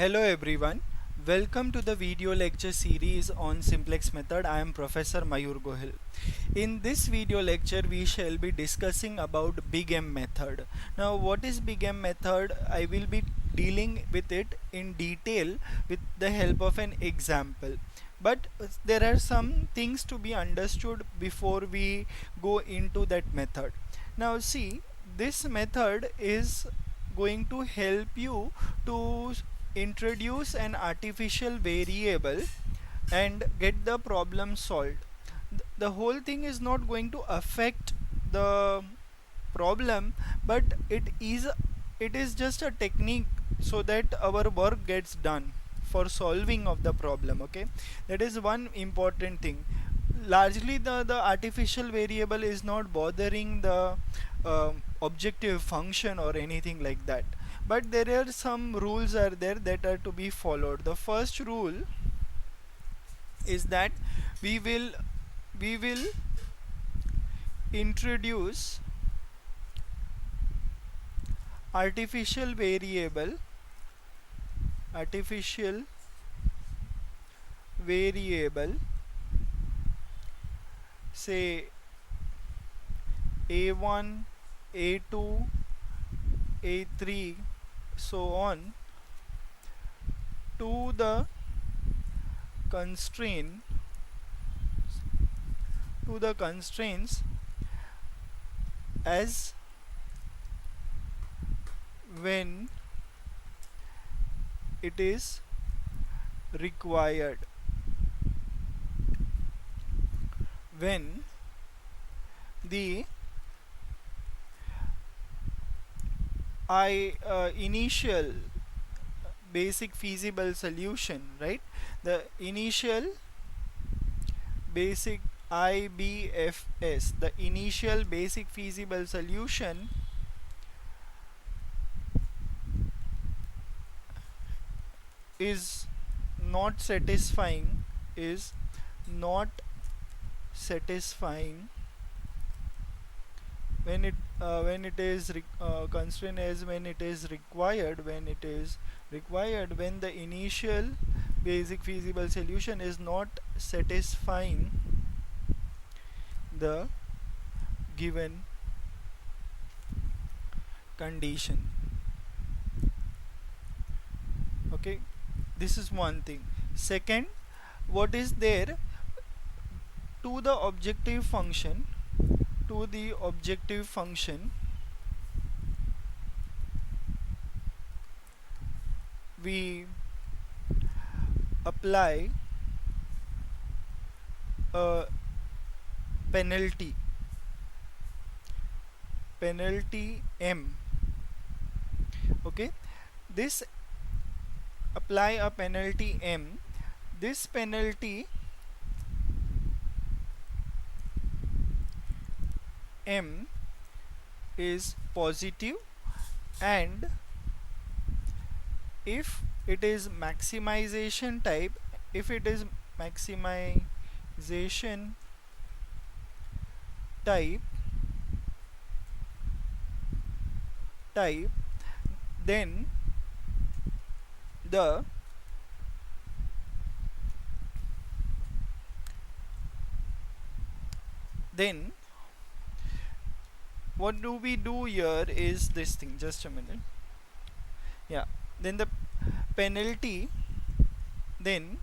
Hello everyone, welcome to the video lecture series on Simplex method. I am Professor Mayur. In this video lecture we shall be discussing about Big M method. Now what is Big M method? I will be dealing with it in detail with the help of an example. But there are some things to be understood before we go into that method. Now see, this method is going to help you to introduce an artificial variable and get the problem solved. The whole thing is not going to affect the problem, but it is just a technique so that our work gets done for solving of the problem. Okay, that is one important thing. Largely the artificial variable is not bothering the objective function or anything like that, but there are some rules are there that are to be followed. The first rule is that we will we will introduce artificial variable artificial variable, say a1, a2, a3, so on, to the constraint to the constraints as when it is required. When the initial basic feasible solution, right? The initial basic IBFS, the initial basic feasible solution is not satisfying, is not satisfying when it is constraint as when it is required, when the initial basic feasible solution is not satisfying the given condition. Okay, this is one thing. Second, what is there to the objective function, to the objective function we apply a penalty M. Okay, this apply a penalty M. This penalty M is positive, and if it is maximization type, if it is maximization type then the then what do we do here is this thing, just a minute. Yeah, then the penalty, then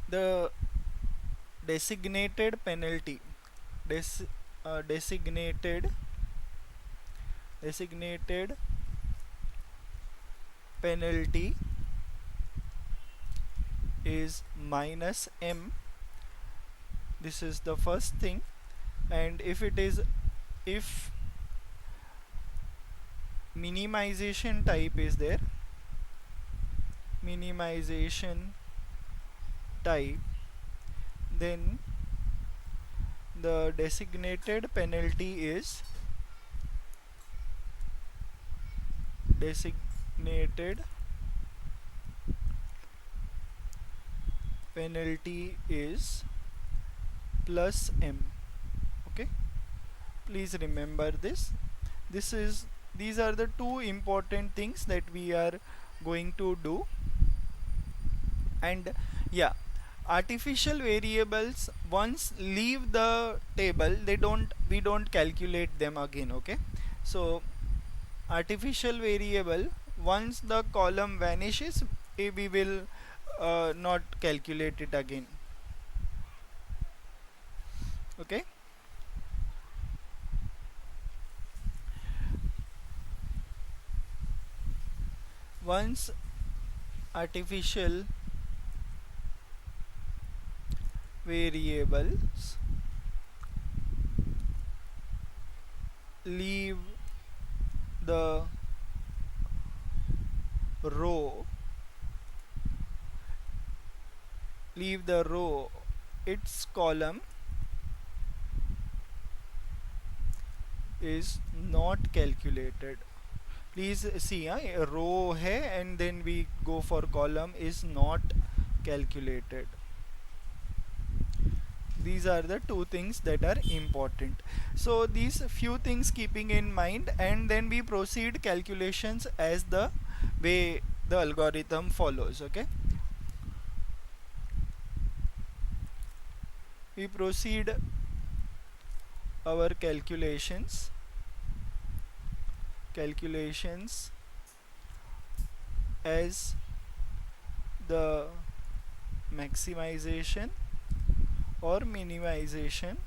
the designated penalty designated penalty is minus M. This is the first thing. And if minimization type is there, minimization type, then the designated penalty is plus M. Okay, please remember this. This is These are the two important things that we are going to do. And yeah, artificial variables once leave the table, they don't we don't calculate them again. Okay, so artificial variable, once the column vanishes, we will not calculate it again. Okay, once artificial variables leave the row leave the row, its column is not calculated. Please see, a row hai and then we go for column is not calculated. These are the two things that are important. So these few things keeping in mind, and then we proceed calculations as the way the algorithm follows. Okay, we proceed our calculations as the maximization or minimization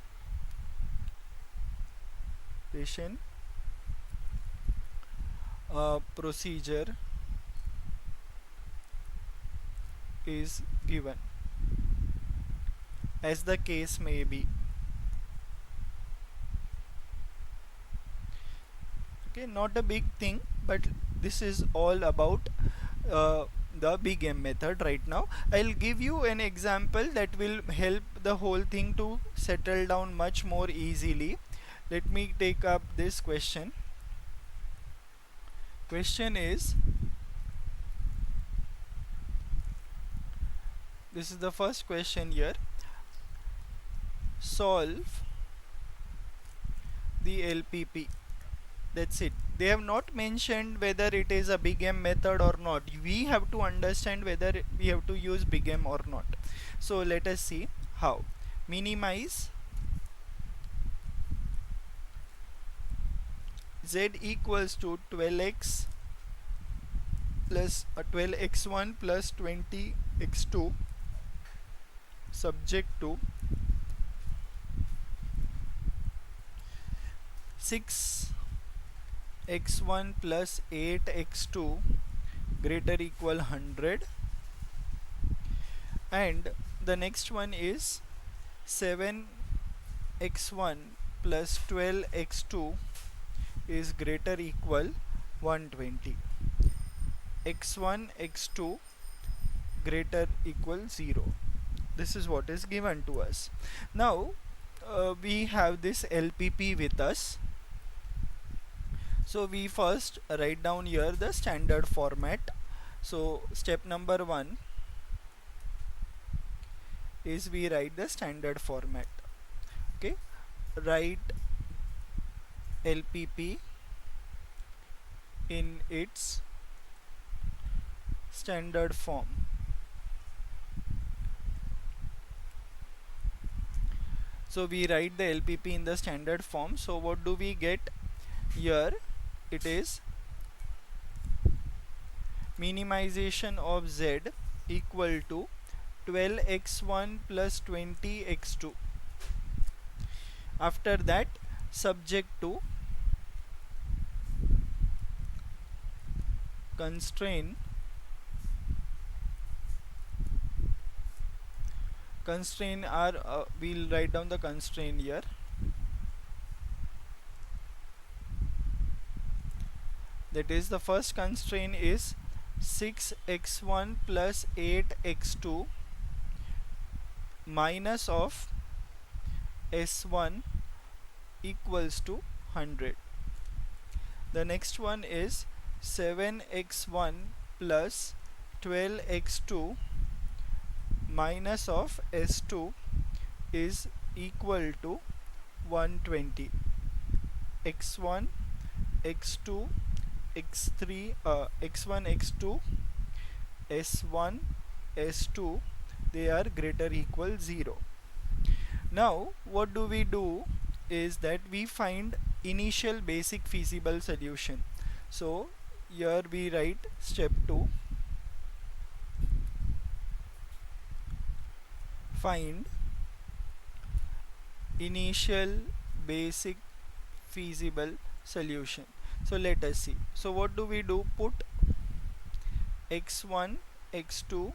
procedure is given, as the case may be. Okay, not a big thing, but this is all about uh, the big M method. Right now I'll give you an example that will help the whole thing to settle down much more easily. Let me take up this question. Question is, this is the first question here. Solve the LPP. That's it. They have not mentioned whether it is a big M method or not. We have to understand whether we have to use big M or not. So let us see how. Minimize z equals to 12x plus 12x1 plus 20x2 subject to 6x1 plus 8x2 greater equal 100, and the next one is 7x1 plus 12x2 is greater equal 120. x1 x2 greater equal 0. This is what is given to us. Now we have this LPP with us. So we first write down here the standard format. So step number 1 is we write the standard format. Okay, write LPP in its standard form. So we write the LPP in the standard form. So what do we get here? It is minimization of z equal to 12x1 plus 20x2. After that, subject to constraint are we'll write down the constraint here. That is, the first constraint is 6x1 plus 8x2 minus of s1 equals to 100. The next one is 7x1 plus 12x2 minus of s2 is equal to 120. x1 x2 x3 x1 x2 s1 s2 they are greater equal 0. Now what do we do is that we find initial basic feasible solution. So here we write step 2, find initial basic feasible solution. So let us see. So what do we do? Put x1 x2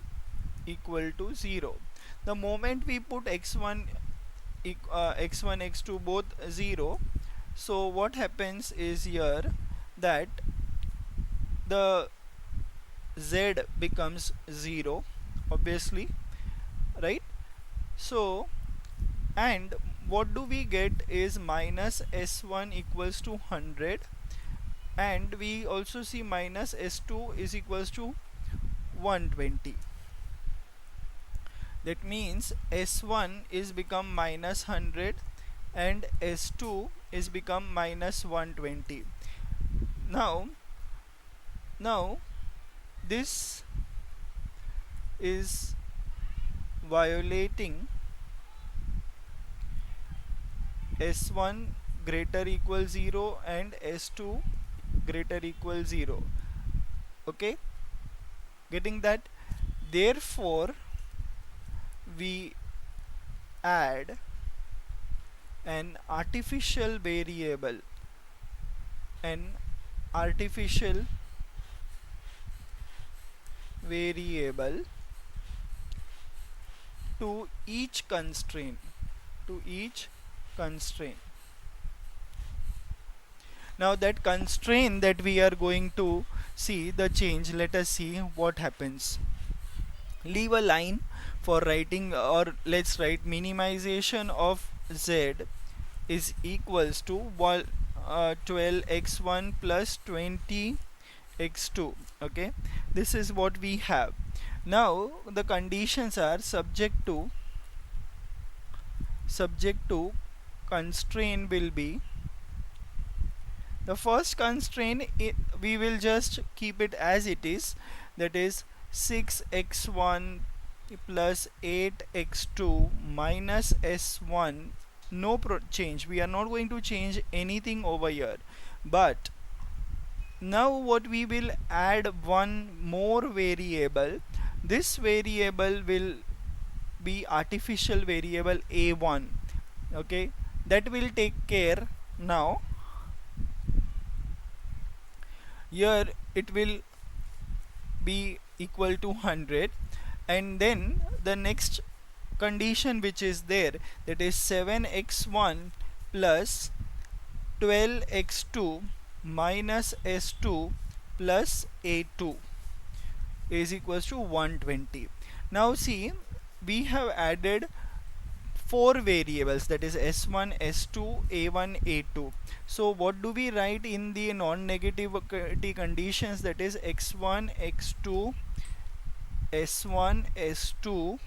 equal to 0. The moment we put x1 x1 x2 both 0, so what happens is here that the z becomes 0 obviously, right? So and what do we get is minus s1 equals to 100, and we also see minus s2 is equals to 120. That means s1 is become minus 100 and s2 is become minus 120. Now this is violating s1 greater equal 0 and s2 greater equal 0. Okay, getting that? Therefore we add an artificial variable, an artificial variable to each constraint, to each constraint. Now that constraint that we are going to see the change, let us see what happens. Leave a line for writing, or let's write minimization of z is equals to 12x1 plus 20x2. Okay, this is what we have. Now the conditions are subject to constraint will be, the first constraint we will just keep it as it is, that is 6x1 plus 8x2 minus s1. No change, we are not going to change anything over here. But now what we will add one more variable. This variable will be artificial variable a1. Okay, that will take care. Now here it will be equal to 100, and then the next condition which is there, that is 7x1 plus 12x2 minus s2 plus a2 is equals to 120. Now see, we have added four variables, that is s1 s2 a1 a2. So what do we write in the non-negativity conditions, that is x1 x2 s1 s2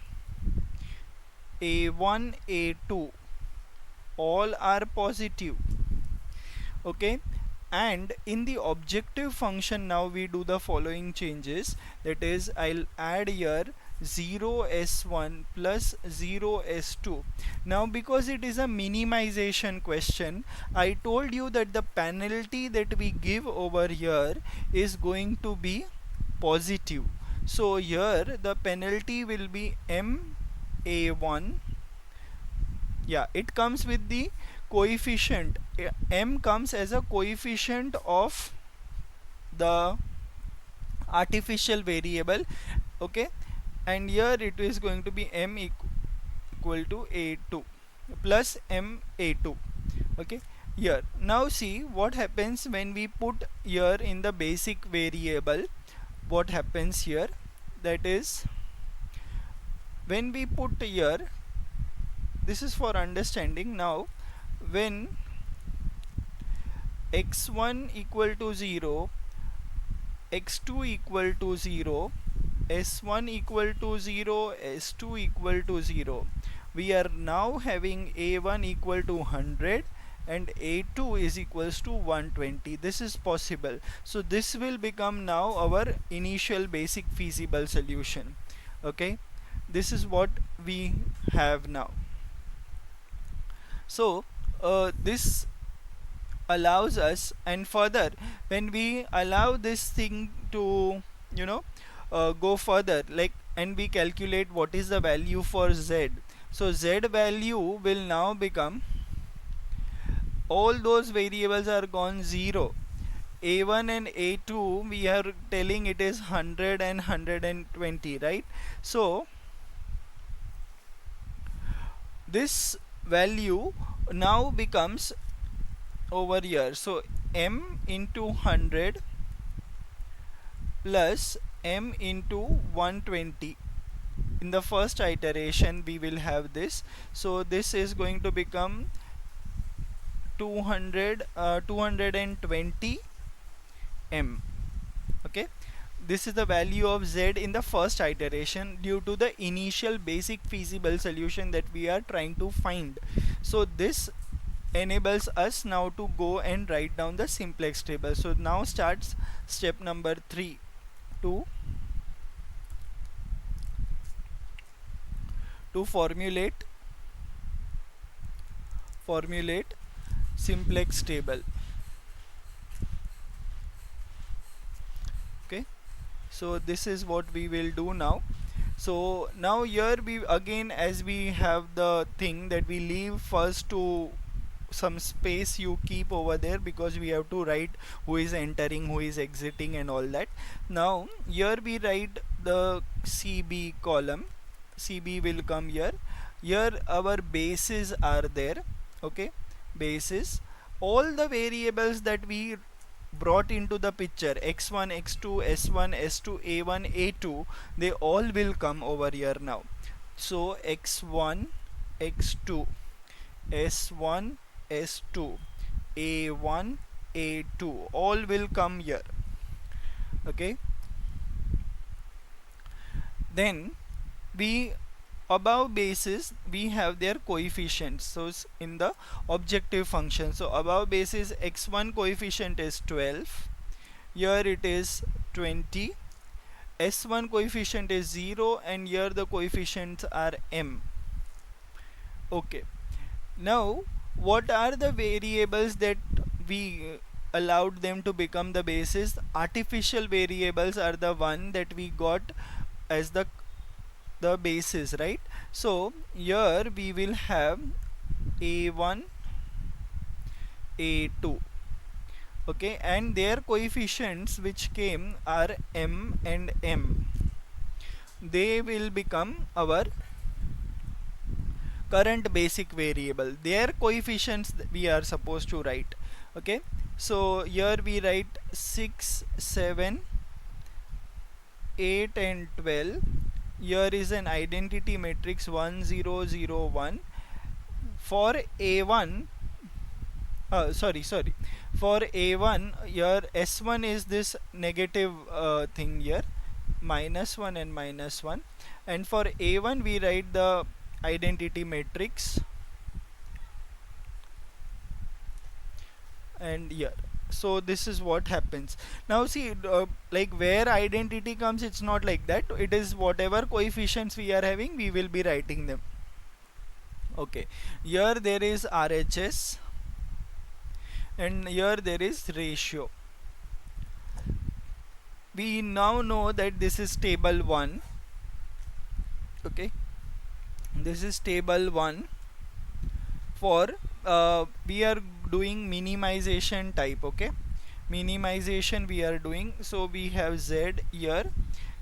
a1 a2 all are positive. Okay, and in the objective function now we do the following changes, that is I'll add here 0 s1 plus 0 s2. Now because it is a minimization question, I told you that the penalty that we give over here is going to be positive. So here the penalty will be m a1. Yeah, it comes with the coefficient. M comes as a coefficient of the artificial variable. Okay, and here it is going to be m equal to a2 plus m a2. Okay, here now see what happens when we put here in the basic variable. What happens here, that is when we put here, this is for understanding. Now when x1 equal to 0, x2 equal to 0, s1 equal to 0, s2 equal to 0, we are now having a1 equal to 100 and A2 is equals to 120. This is possible. So this will become now our initial basic feasible solution. Okay, this is what we have now. So this allows us, and further when we allow this thing to, you know, go further, like, and we calculate what is the value for z. So z value will now become, all those variables are gone 0. A1 and A2 we are telling it is 100 and 120, right? So this value now becomes over here, so m into 100 plus m into 120. In the first iteration we will have this, so this is going to become 220 m. Okay, this is the value of z in the first iteration due to the initial basic feasible solution that we are trying to find. So this enables us now to go and write down the simplex table. So now starts step number 3 to formulate simplex table. Okay, so this is what we will do now. So now here we again, as we have the thing that we leave first to some space you keep over there, because we have to write who is entering, who is exiting and all that. Now here we write the CB column. CB will come here. Here our bases are there. Okay, bases, all the variables that we brought into the picture, x1, x2, s1, s2, a1, a2, they all will come over here now. So x1, x2, s1, s2, a1, a2, all will come here. Okay, then we, above bases we have their coefficients. So in the objective function, so above bases x1 coefficient is 12, here it is 20, s1 coefficient is 0, and here the coefficients are m. Okay, now what are the variables that we allowed them to become the basis? Artificial variables are the one that we got as the basis, right? So here we will have a1, a2. Okay, and their coefficients which came are m and m. They will become our current basic variable. Their coefficients we are supposed to write. Okay, so here we write 6, 7, 8 and 12. Here is an identity matrix 1 0 0 1. For a1, sorry, for a1, here s1 is this negative thing here, -1 and -1, and for a1 we write the identity matrix, and here. So this is what happens. Now see, like where identity comes, it's not like that. It is whatever coefficients we are having, we will be writing them. Okay, here there is RHS, and here there is ratio. We now know that this is table 1. Okay, this is table 1 for we are doing minimization type. Okay, minimization we are doing, so we have z here.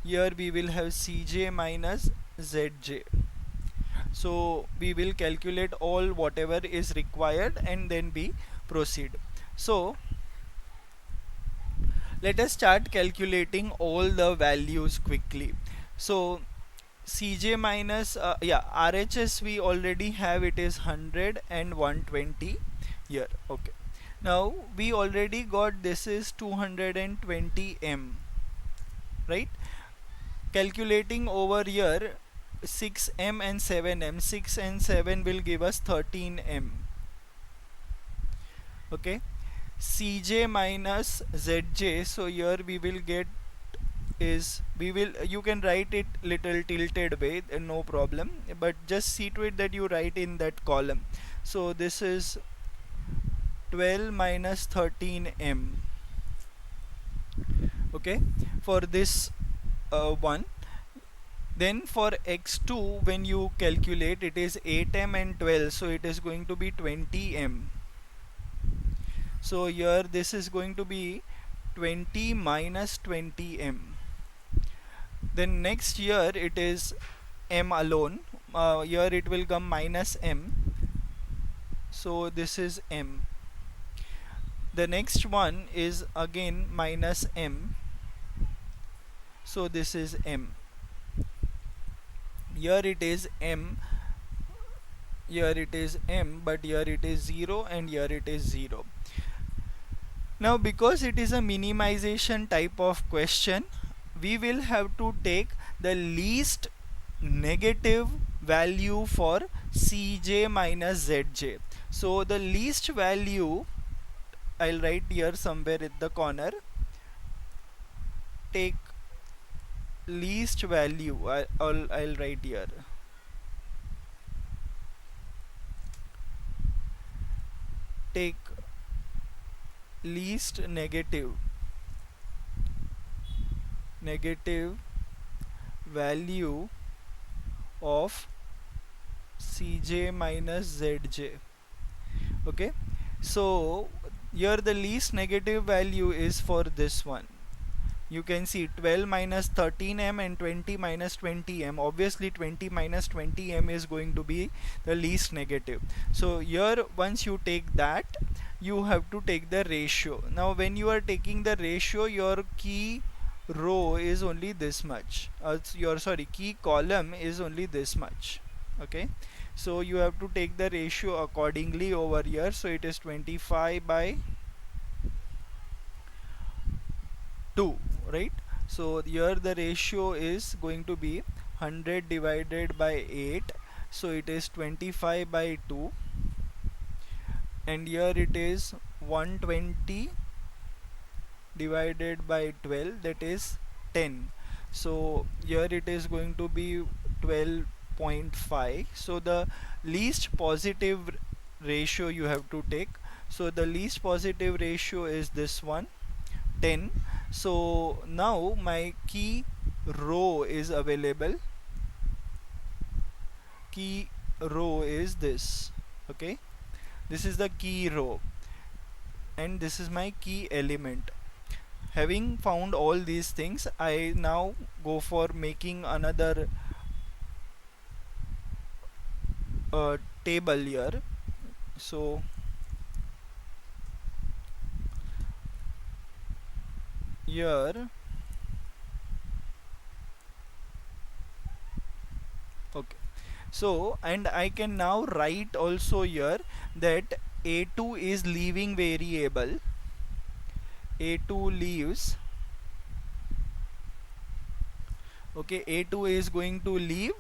Here we will have cj minus zj. So we will calculate all whatever is required and then we proceed. So let us start calculating all the values quickly. So cj minus RHS we already have, it is 100 and 120 here. Okay, now we already got this is 220 m, right? Calculating over here 6m and 7m, 6 and 7 will give us 13m. Okay, Cj minus Zj. So here we will get is, we will, you can write it little tilted way, no problem, but just see to it that you write in that column. So this is 12 minus 13m. Okay, for this one. Then for x2, when you calculate, it is 8m and 12, so it is going to be 20m. So here this is going to be 20 minus 20m. Then next year it is m alone. Here it will come minus m. So this is m. The next one is again minus m. So this is m. Here it is m. Here it is m, but here it is 0 and here it is 0. Now because it is a minimization type of question, we will have to take the least negative value for Cj minus Zj. So the least value, I'll write here somewhere at the corner. Take least value, I'll write here. Take least negative value of Cj minus Zj. Okay, so here the least negative value is for this one. You can see 12 minus 13m and 20 minus 20m. Obviously 20 minus 20m is going to be the least negative. So here once you take that, you have to take the ratio. Now when you are taking the ratio, your key row is only this much. Your key column is only this much. Okay, so you have to take the ratio accordingly over here. So it is 25 by 2, right? So here the ratio is going to be 100 divided by 8, so it is 25 by 2, and here it is 120 divided by 12, that is 10. So here it is going to be 12.5. so the least positive ratio you have to take. So the least positive ratio is this one, 10. So now my key row is available. Key row is this. Okay, this is the key row and this is my key element. Having found all these things, I now go for making another table here. So here, okay, so and I can now write also here that a2 is leaving variable. A2 leaves, okay, A2 is going to leave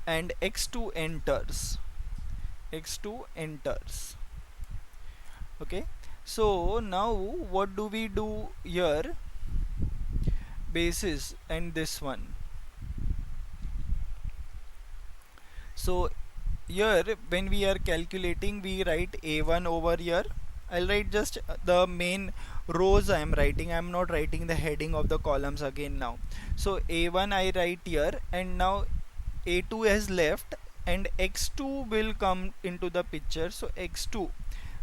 and x2 enters. X2 enters. Okay, so now what do we do here? Basis and this one. So here when we are calculating, we write a1 over here. I'll write just the main rows I am writing. I am not writing the heading of the columns again now. So a1 I write here, and now a2 has left and x2 will come into the picture. So x2.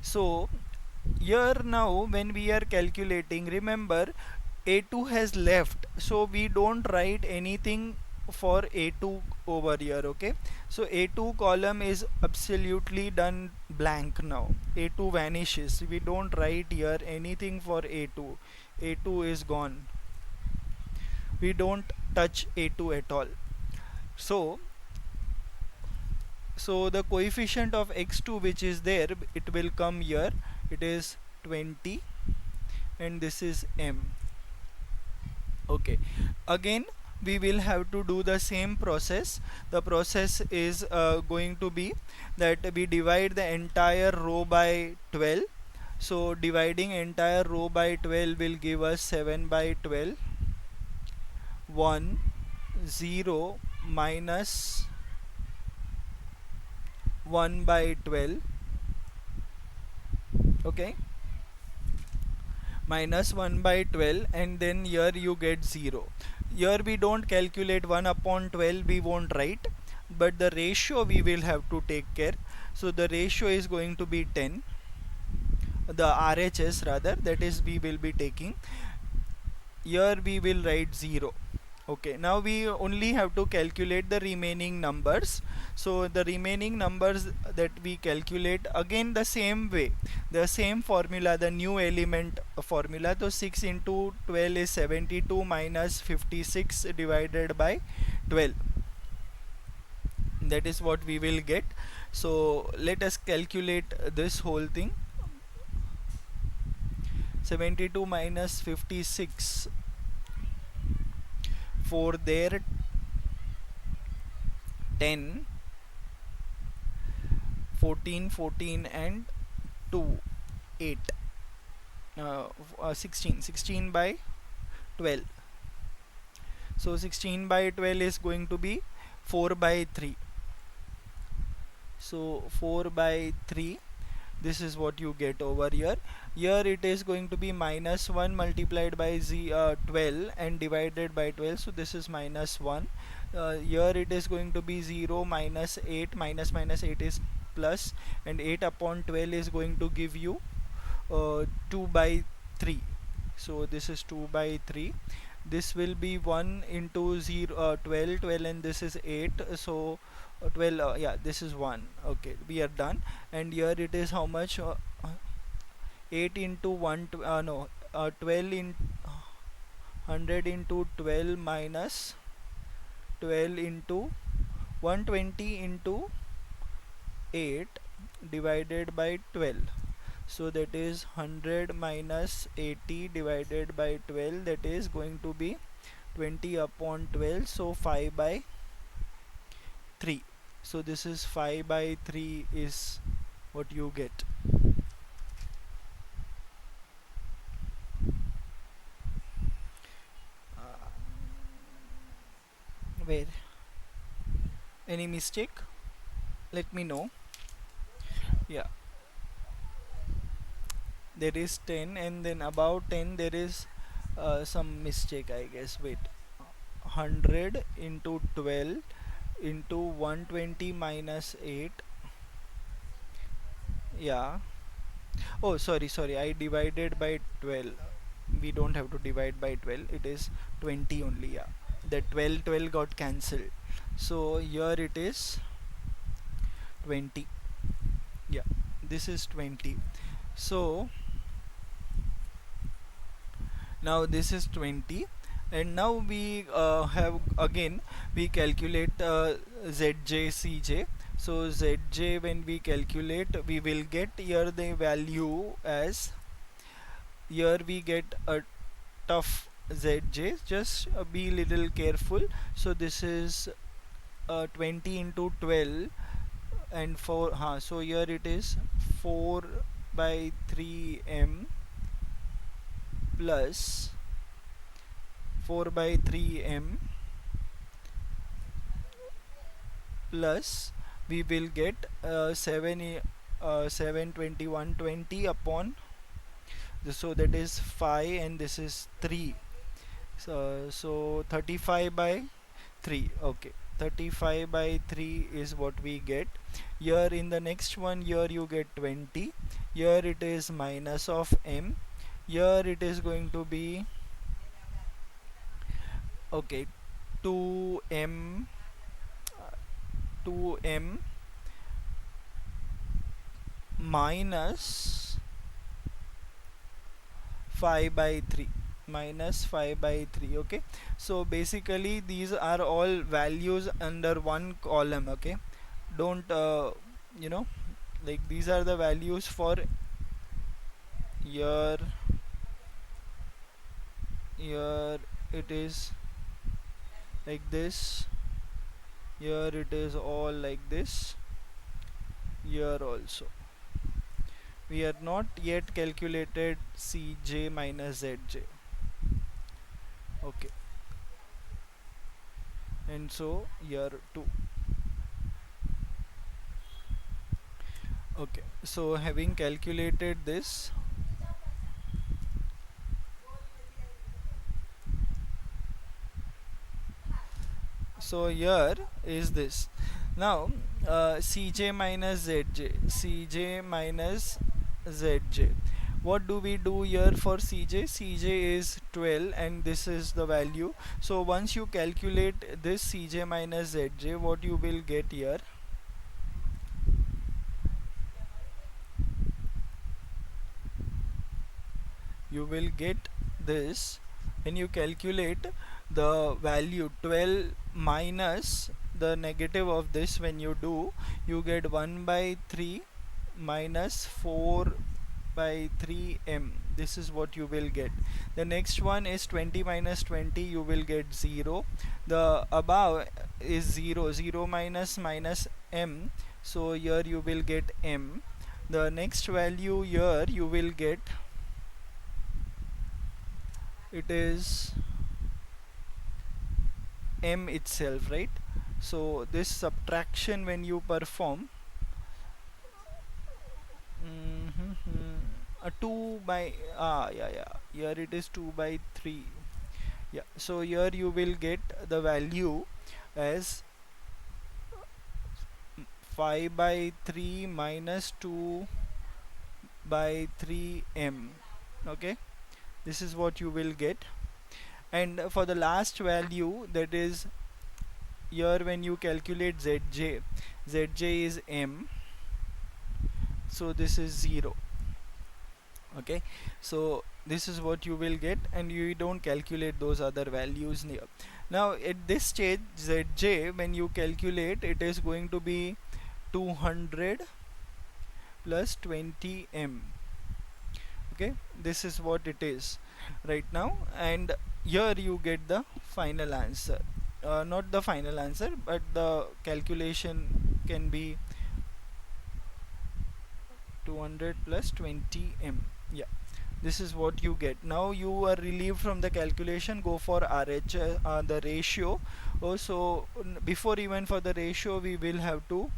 So here now when we are calculating, remember a2 has left, so we don't write anything for a2 over here. Okay, so a2 column is absolutely done blank now. A2 vanishes, we don't write here anything for a2. A2 is gone, we don't touch a2 at all. So the coefficient of x2 which is there, it will come here. It is 20 and this is m. Okay, again we will have to do the same process. The process is going to be that we divide the entire row by 12. So dividing entire row by 12 will give us 7 by 12. 1 0 minus 1 by 12. Okay, minus 1 by 12, and then here you get 0. Here we don't calculate 1 upon 12, we won't write, but the ratio we will have to take care. So the ratio is going to be 10, the RHS rather, that is we will be taking. Here we will write 0. Okay, now we only have to calculate the remaining numbers. So the remaining numbers that we calculate again the same way, the same formula, the new element formula. So 6 into 12 is 72 minus 56 divided by 12. That is what we will get. So let us calculate this whole thing. 72 minus 56 for their 10, 14, 14 and 2, 8, 16, 16 by 12. So 16 by 12 is going to be 4 by 3. So 4 by 3, this is what you get over here. Here it is going to be minus 1 multiplied by 12 and divided by 12, so this is minus 1. Here it is going to be 0 minus 8, minus minus 8 is plus, and 8 upon 12 is going to give you 2 by 3. So this is 2 by 3. This will be 1 into 0, 12, 12, and this is 8. So 12, yeah, this is 1. Okay, we are done. And here it is how much? 8 into 1, no, 12 in 100 into 12 minus 12 into 120 into 8 divided by 12. So that is 100 minus 80 divided by 12, that is going to be 20 upon 12, so 5 by 3. So this is 5 by 3 is what you get. Where? Any mistake? Let me know. Yeah, there is 10, and then above 10 there is some mistake, I guess. Wait, 100 into 12 into 120 minus 8. Yeah. Oh, sorry, I divided by 12. We don't have to divide by 12, it is 20 only. Yeah, the 12 got cancelled, so here it is 20. Yeah, this is 20. So now this is 20, and now we have again we calculate zj cj. So zj, when we calculate, we will get here the value as, here we get a tough zj, just be little careful. So this is 20 into 12 and 4, so here it is 4 by 3m plus 4 by 3m plus we will get 720 120 upon this, so that is 5 and this is 3. So 35 by 3. Okay, 35 by 3 is what we get. Here in the next one, here you get 20. Here it is minus of m. Here it is going to be, okay, 2m 2m minus 5 by 3, minus 5 by 3. Okay, so basically these are all values under one column. Okay, don't you know, like these are the values for here. Here it is like this, here it is all like this, here also. We are not yet calculated Cj minus Zj. Okay, and so here 2. Okay, so having calculated this, so here is this. Now Cj minus Zj, Cj minus Zj. What do we do here for Cj? Cj is 12 and this is the value. So once you calculate this Cj minus Zj, what you will get here? You will get this when you calculate the value 12 minus the negative of this. When you do, you get 1 by 3 minus 4 by 3m. This is what you will get. The next one is 20 minus 20, you will get 0. The above is 0, 0 minus minus m, so here you will get m. The next value here you will get, it is m itself, right? So this subtraction when you perform, a 2 by yeah, here it is 2 by 3. Yeah, so here you will get the value as 5 by 3 minus 2 by 3m. Okay, this is what you will get. And for the last value, that is here when you calculate Zj, Zj is m, so this is 0. Okay, so this is what you will get, and you don't calculate those other values near. Now at this stage Zj, when you calculate, it is going to be 200 plus 20m. Okay, this is what it is right now, and here you get the final answer. Not the final answer, but the calculation can be 200 plus 20m. Yeah, this is what you get. Now you are relieved from the calculation. Go for RH, the ratio. Also, before even for the ratio, we will have to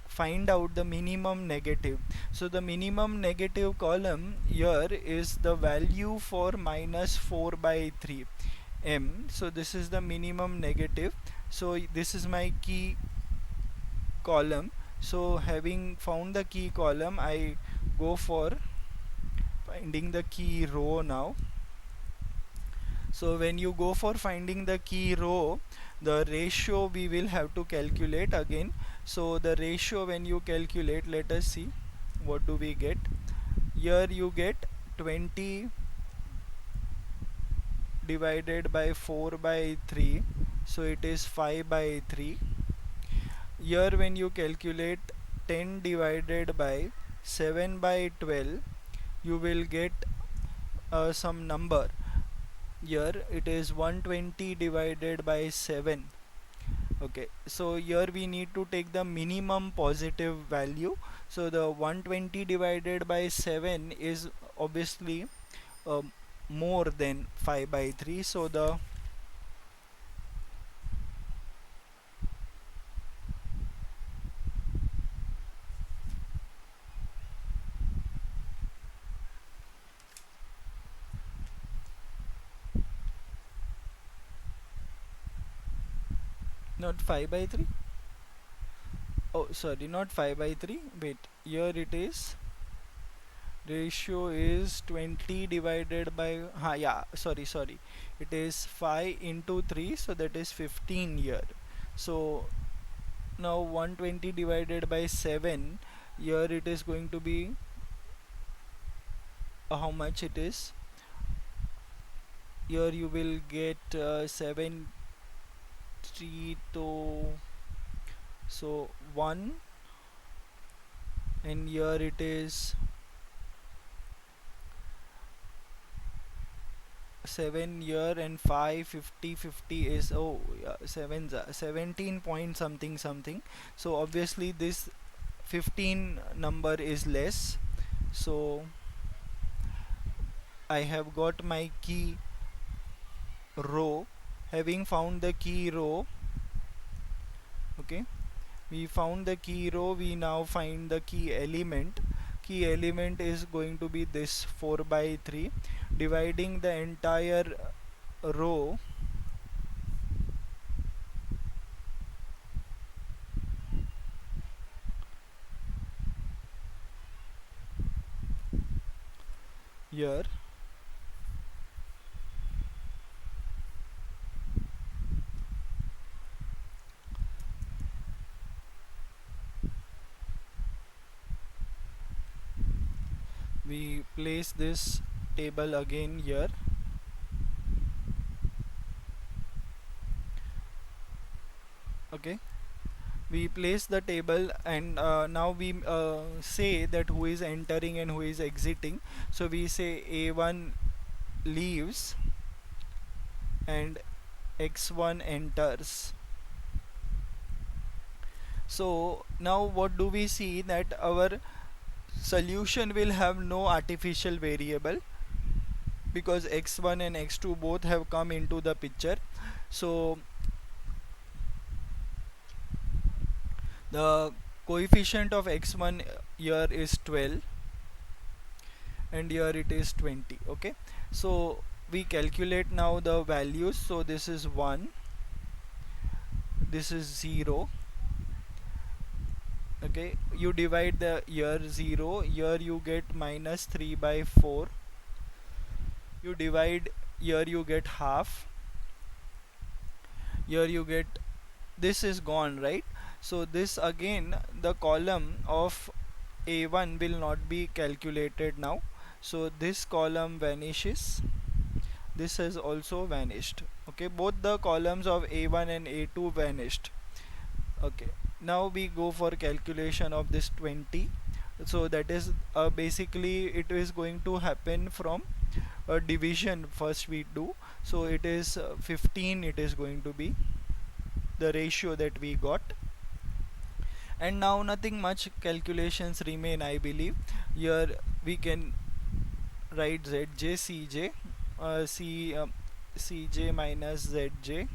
find out the minimum negative. So the minimum negative column here is the value for minus 4 by 3 m. So this is the minimum negative. So this is my key column. So having found the key column, I go for finding the key row now. So when you go for finding the key row, the ratio we will have to calculate again. So the ratio when you calculate, let us see what do we get. Here you get 20 divided by 4 by 3, so it is 5 by 3. Here when you calculate 10 divided by 7 by 12, you will get some number. Here it is 120 divided by 7. Okay, so here we need to take the minimum positive value. So the 120 divided by 7 is obviously more than 5 by 3. So the not 5 by 3. Oh, sorry, not 5 by 3. Wait, here it is. Ratio is 20 divided by yeah, sorry, it is 5 into 3, so that is 15 here. So now 120 divided by 7, here it is going to be how much it is. Here you will get 7 3 to, so 1, and here it is 7 here, and 5 50 50 is, oh yeah, 17 point something something. So obviously this 15 number is less. So I have got my key row. Having found the key row, okay, we found the key row, we now find the key element. Key element is going to be this 4 by 3, dividing the entire row here. We place this table again here. Okay, we place the table, and now we say that who is entering and who is exiting. So we say a1 leaves and x1 enters. So now what do we see, that our solution will have no artificial variable because x1 and x2 both have come into the picture. So the coefficient of x1 here is 12 and here it is 20. Okay, so we calculate now the values. So this is 1, this is 0. Okay, you divide the here 0, here you get minus 3 by 4. You divide here, you get half. Here you get, this is gone, right? So this again, the column of a1 will not be calculated now. So this column vanishes, this has also vanished. Okay, both the columns of a1 and a2 vanished. Okay, now we go for calculation of this 20. So that is basically it is going to happen from a division first we do. So it is 15, it is going to be the ratio that we got. And now nothing much calculations remain, I believe. Here we can write zj cj, cj minus zj,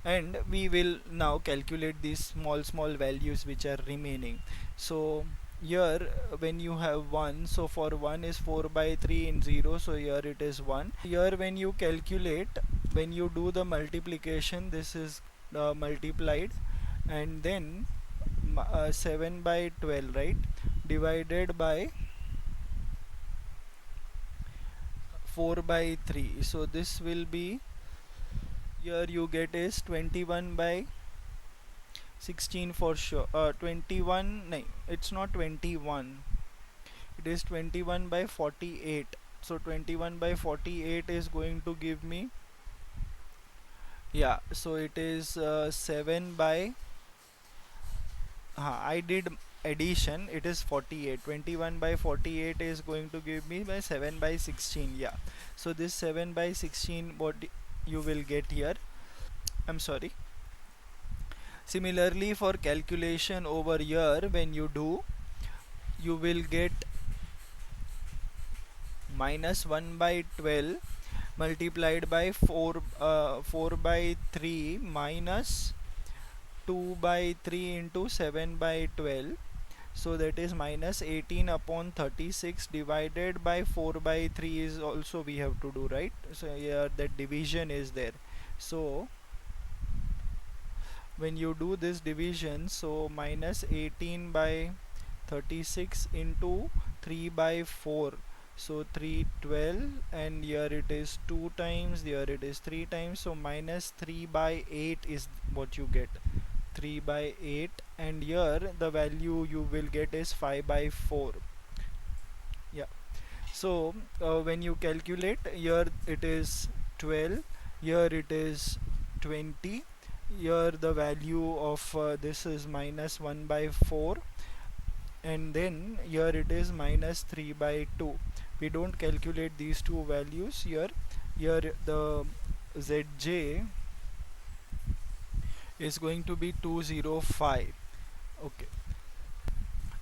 and we will now calculate these small values which are remaining. So here when you have 1, so for 1 is 4 by 3 in 0, so here it is 1. Here when you calculate, when you do the multiplication, this is multiplied, and then 7 by 12, right, divided by 4 by 3. So this will be, here you get is 21 by 16 for sure. 21, no, it's not 21, it is 21 by 48. So 21 by 48 is going to give me, yeah, so it is 7 by, I did addition, it is 48. 21 by 48 is going to give me by 7 by 16. Yeah, so this 7 by 16 what you will get here, I'm sorry. Similarly for calculation over here, when you do, you will get minus 1 by 12 multiplied by 4 by 3 minus 2 by 3 into 7 by 12. So that is minus 18 upon 36 divided by 4 by 3 is also we have to do, right? So here that division is there. So when you do this division, so minus 18 by 36 into 3 by 4, so 312, and here it is 2 times, here it is 3 times, so minus 3 by 8 is what you get, 3 by 8, and here the value you will get is 5 by 4. Yeah, so when you calculate, here it is 12, here it is 20, here the value of this is minus 1 by 4, and then here it is minus 3 by 2. We don't calculate these two values here. Here the zj is going to be 205. Okay,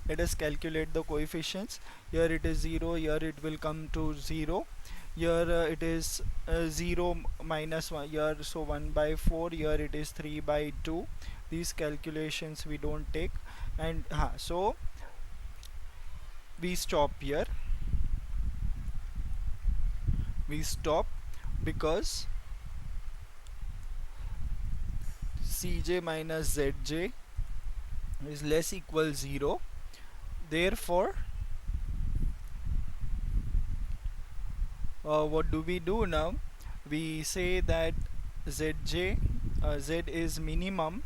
Let us calculate the coefficients. Here it is 0, here it will come to 0, here it is 0 minus 1 here, so 1 by 4, here it is 3 by 2. These calculations we don't take, and so we stop here. We stop because Cj minus Zj is less equal 0. Therefore, what do we do now? We say that Zj, Z is minimum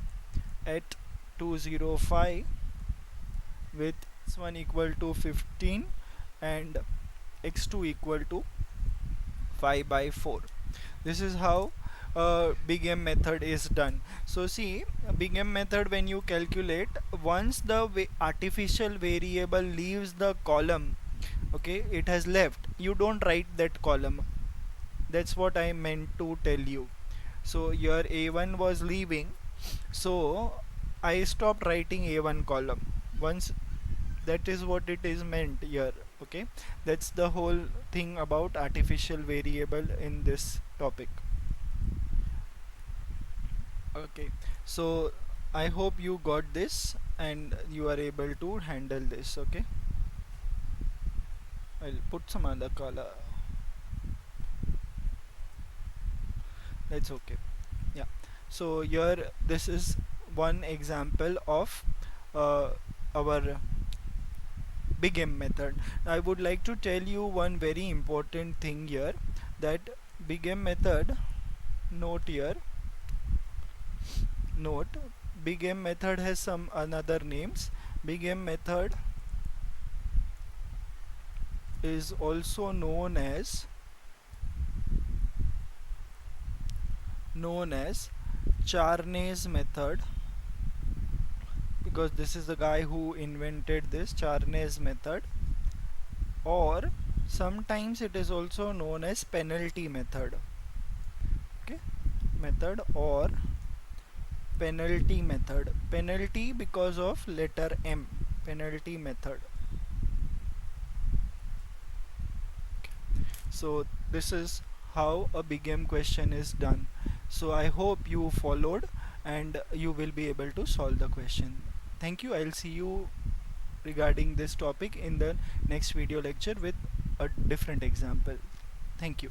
at 205 with x1 equal to 15 and x2 equal to 5 by 4. This is how big M method is done. So see, big M method, when you calculate, once the artificial variable leaves the column, okay, it has left, you don't write that column. That's what I meant to tell you. So your a1 was leaving, so I stopped writing a1 column. Once, that is what it is meant here. Okay, that's the whole thing about artificial variable in this topic. Okay, so I hope you got this and you are able to handle this. Okay, I'll put some other color. That's okay. Yeah, so here this is one example of uh, our big M method. I would like to tell you one very important thing here, that big M method, note here, note, big M method has some another names. Big M method is also known as Charney's method, because this is the guy who invented this Charney's method, or sometimes it is also known as penalty method. Okay, method or penalty method. Penalty because of letter M, penalty method. So this is how a big M question is done. So I hope you followed and you will be able to solve the question. Thank you. I'll see you regarding this topic in the next video lecture with a different example. Thank you.